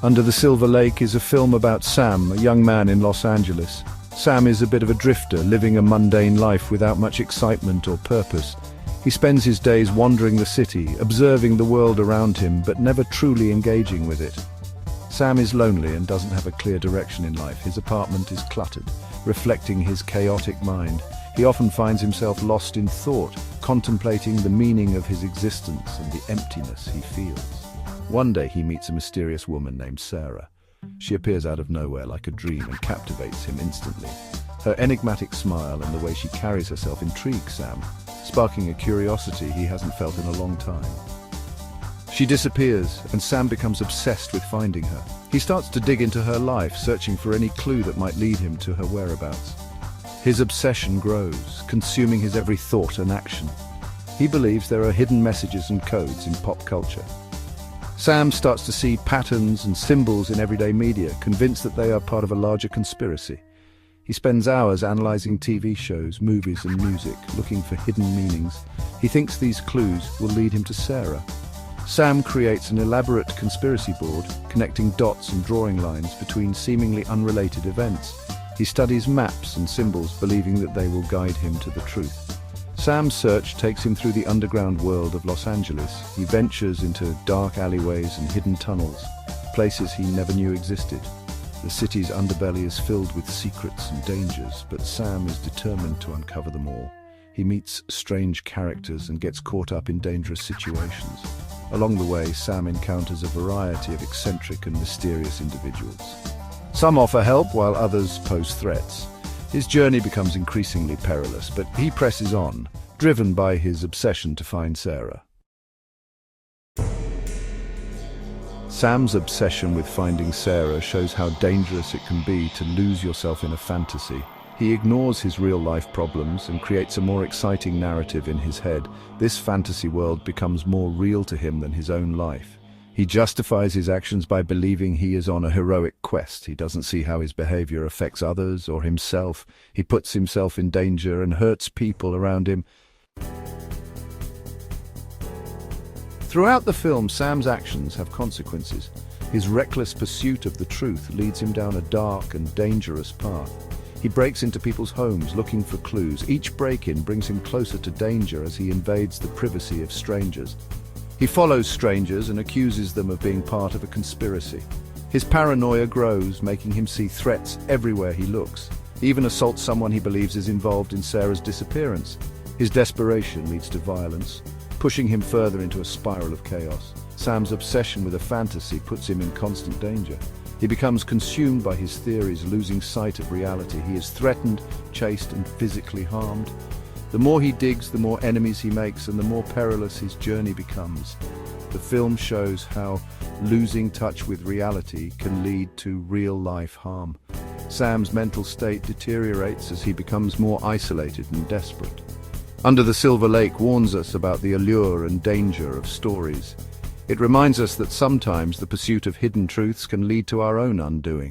Under the Silver Lake is a film about Sam, a young man in Los Angeles. Sam is a bit of a drifter, living a mundane life without much excitement or purpose. He spends his days wandering the city, observing the world around him, but never truly engaging with it. Sam is lonely and doesn't have a clear direction in life. His apartment is cluttered, reflecting his chaotic mind. He often finds himself lost in thought, contemplating the meaning of his existence and the emptiness he feels. One day he meets a mysterious woman named Sarah. She appears out of nowhere like a dream and captivates him instantly. Her enigmatic smile and the way she carries herself intrigue Sam, sparking a curiosity he hasn't felt in a long time. She disappears, and Sam becomes obsessed with finding her. He starts to dig into her life, searching for any clue that might lead him to her whereabouts. His obsession grows, consuming his every thought and action. He believes there are hidden messages and codes in pop culture. Sam starts to see patterns and symbols in everyday media, convinced that they are part of a larger conspiracy. He spends hours analyzing TV shows, movies and music, looking for hidden meanings. He thinks these clues will lead him to Sarah. Sam creates an elaborate conspiracy board, connecting dots and drawing lines between seemingly unrelated events. He studies maps and symbols, believing that they will guide him to the truth. Sam's search takes him through the underground world of Los Angeles. He ventures into dark alleyways and hidden tunnels, places he never knew existed. The city's underbelly is filled with secrets and dangers, but Sam is determined to uncover them all. He meets strange characters and gets caught up in dangerous situations. Along the way, Sam encounters a variety of eccentric and mysterious individuals. Some offer help while others pose threats. His journey becomes increasingly perilous, but he presses on, driven by his obsession to find Sarah. Sam's obsession with finding Sarah shows how dangerous it can be to lose yourself in a fantasy. He ignores his real-life problems and creates a more exciting narrative in his head. This fantasy world becomes more real to him than his own life. He justifies his actions by believing he is on a heroic quest. He doesn't see how his behavior affects others or himself. He puts himself in danger and hurts people around him. Throughout the film, Sam's actions have consequences. His reckless pursuit of the truth leads him down a dark and dangerous path. He breaks into people's homes looking for clues. Each break-in brings him closer to danger as he invades the privacy of strangers. He follows strangers and accuses them of being part of a conspiracy. His paranoia grows, making him see threats everywhere he looks. He even assaults someone he believes is involved in Sarah's disappearance. His desperation leads to violence, pushing him further into a spiral of chaos. Sam's obsession with a fantasy puts him in constant danger. He becomes consumed by his theories, losing sight of reality. He is threatened, chased, and physically harmed. The more he digs, the more enemies he makes, and the more perilous his journey becomes. The film shows how losing touch with reality can lead to real-life harm. Sam's mental state deteriorates as he becomes more isolated and desperate. Under the Silver Lake warns us about the allure and danger of stories. It reminds us that sometimes the pursuit of hidden truths can lead to our own undoing.